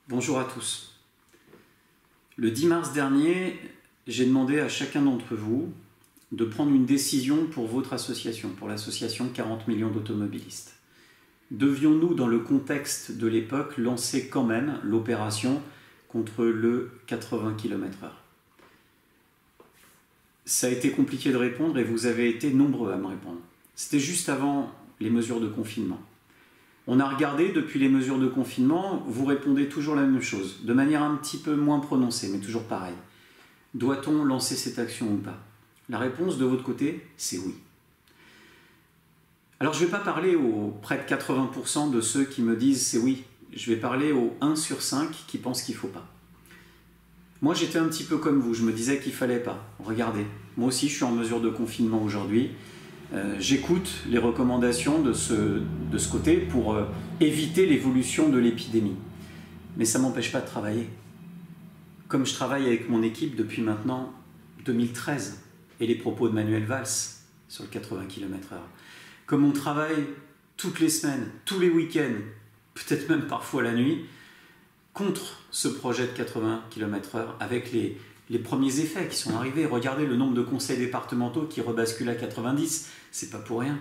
Bonjour à tous. Le 10 mars dernier, j'ai demandé à chacun d'entre vous de prendre une décision pour votre association, pour l'association 40 millions d'automobilistes. Devions-nous, dans le contexte de l'époque, lancer quand même l'opération contre le 80 km/h? Ça a été compliqué de répondre et vous avez été nombreux à me répondre. C'était juste avant les mesures de confinement. On a regardé depuis les mesures de confinement, vous répondez toujours la même chose, de manière un petit peu moins prononcée, mais toujours pareil. Doit-on lancer cette action ou pas? La réponse de votre côté, c'est oui. Alors je ne vais pas parler aux près de 80% de ceux qui me disent c'est oui. Je vais parler aux 1 sur 5 qui pensent qu'il ne faut pas. Moi j'étais un petit peu comme vous, je me disais qu'il ne fallait pas. Regardez, moi aussi je suis en mesure de confinement aujourd'hui. J'écoute les recommandations de ce côté pour éviter l'évolution de l'épidémie. Mais ça ne m'empêche pas de travailler. Comme je travaille avec mon équipe depuis maintenant 2013 et les propos de Manuel Valls sur le 80 km/h. Comme on travaille toutes les semaines, tous les week-ends, peut-être même parfois la nuit, contre ce projet de 80 km/h avec les premiers effets qui sont arrivés. Regardez le nombre de conseils départementaux qui rebasculent à 90. C'est pas pour rien.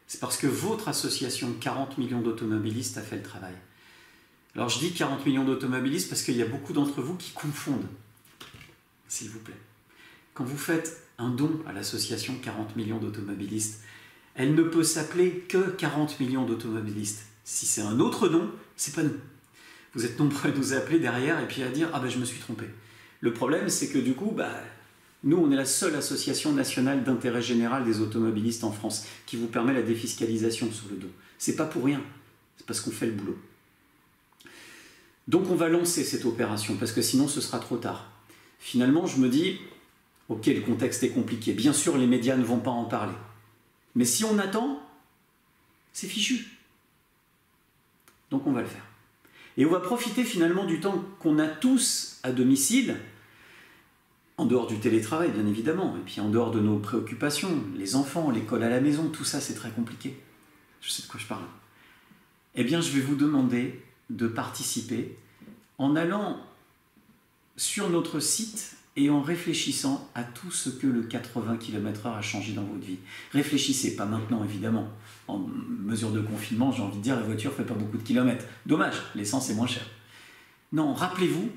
C'est parce que votre association 40 millions d'automobilistes a fait le travail. Alors je dis 40 millions d'automobilistes parce qu'il y a beaucoup d'entre vous qui confondent. S'il vous plaît. Quand vous faites un don à l'association 40 millions d'automobilistes, elle ne peut s'appeler que 40 millions d'automobilistes. Si c'est un autre don, c'est pas nous. Vous êtes nombreux à nous appeler derrière et puis à dire « Ah ben je me suis trompé ». Le problème, c'est que du coup, nous, on est la seule association nationale d'intérêt général des automobilistes en France qui vous permet la défiscalisation sur le dos. C'est pas pour rien, c'est parce qu'on fait le boulot. Donc on va lancer cette opération, parce que sinon ce sera trop tard. Finalement, je me dis, ok, le contexte est compliqué. Bien sûr, les médias ne vont pas en parler. Mais si on attend, c'est fichu. Donc on va le faire. Et on va profiter finalement du temps qu'on a tous à domicile, en dehors du télétravail bien évidemment, et puis en dehors de nos préoccupations, les enfants, l'école à la maison, tout ça c'est très compliqué. Je sais de quoi je parle. Eh bien je vais vous demander de participer en allant sur notre site et en réfléchissant à tout ce que le 80 km/h a changé dans votre vie. Réfléchissez, pas maintenant évidemment. En mesure de confinement, j'ai envie de dire, la voiture ne fait pas beaucoup de kilomètres. Dommage, l'essence est moins chère. Non, rappelez-vous,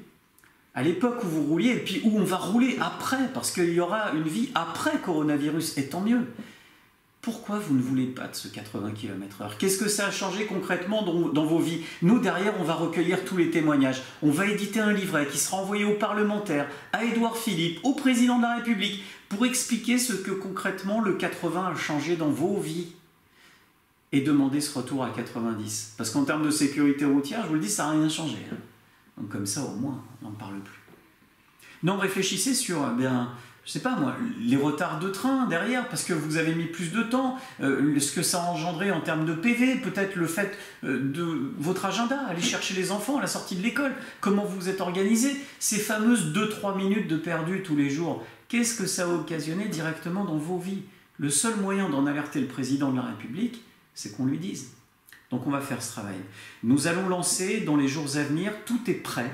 à l'époque où vous rouliez, et puis où on va rouler après, parce qu'il y aura une vie après coronavirus, et tant mieux. Pourquoi vous ne voulez pas de ce 80 km/h? Qu'est-ce que ça a changé concrètement dans vos vies? Nous, derrière, on va recueillir tous les témoignages. On va éditer un livret qui sera envoyé aux parlementaires, à Édouard Philippe, au président de la République, pour expliquer ce que concrètement le 80 a changé dans vos vies. Et demander ce retour à 90. Parce qu'en termes de sécurité routière, je vous le dis, ça n'a rien changé. Donc comme ça, au moins, on n'en parle plus. Non, réfléchissez sur, je sais pas moi, les retards de train derrière, parce que vous avez mis plus de temps, ce que ça a engendré en termes de PV, peut-être le fait de votre agenda, aller chercher les enfants à la sortie de l'école, comment vous vous êtes organisé, ces fameuses 2-3 minutes de perdu tous les jours, qu'est-ce que ça a occasionné directement dans vos vies? Le seul moyen d'en alerter le président de la République, c'est qu'on lui dise. Donc on va faire ce travail. Nous allons lancer dans les jours à venir, tout est prêt,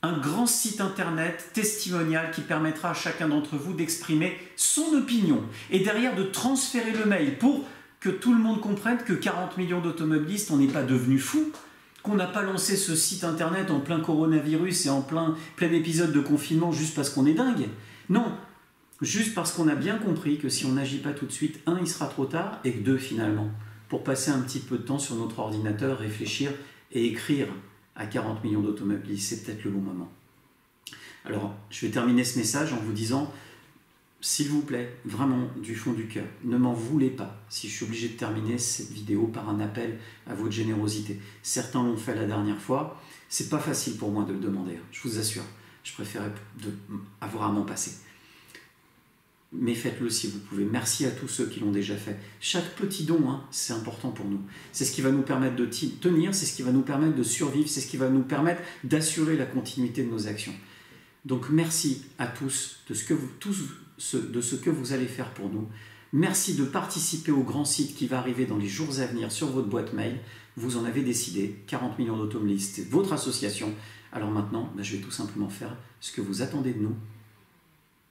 un grand site internet testimonial qui permettra à chacun d'entre vous d'exprimer son opinion et derrière de transférer le mail pour que tout le monde comprenne que 40 millions d'automobilistes, on n'est pas devenus fous, qu'on n'a pas lancé ce site internet en plein coronavirus et en plein épisode de confinement juste parce qu'on est dingue. Non, juste parce qu'on a bien compris que si on n'agit pas tout de suite, 1, il sera trop tard, et que 2, finalement, pour passer un petit peu de temps sur notre ordinateur, réfléchir et écrire à 40 millions d'automobilistes, c'est peut-être le bon moment. Alors, je vais terminer ce message en vous disant, s'il vous plaît, vraiment du fond du cœur, ne m'en voulez pas si je suis obligé de terminer cette vidéo par un appel à votre générosité. Certains l'ont fait la dernière fois, c'est pas facile pour moi de le demander, je vous assure. Je préférais avoir à m'en passer. Mais faites-le si vous pouvez. Merci à tous ceux qui l'ont déjà fait. Chaque petit don, c'est important pour nous. C'est ce qui va nous permettre de tenir, c'est ce qui va nous permettre de survivre, c'est ce qui va nous permettre d'assurer la continuité de nos actions. Donc merci à tous de ce que vous allez faire pour nous. Merci de participer au grand site qui va arriver dans les jours à venir sur votre boîte mail. Vous en avez décidé, 40 millions d'automobilistes, c'est votre association. Alors maintenant, je vais tout simplement faire ce que vous attendez de nous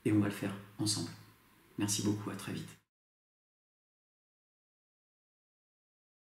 et on va le faire ensemble. Merci beaucoup, à très vite.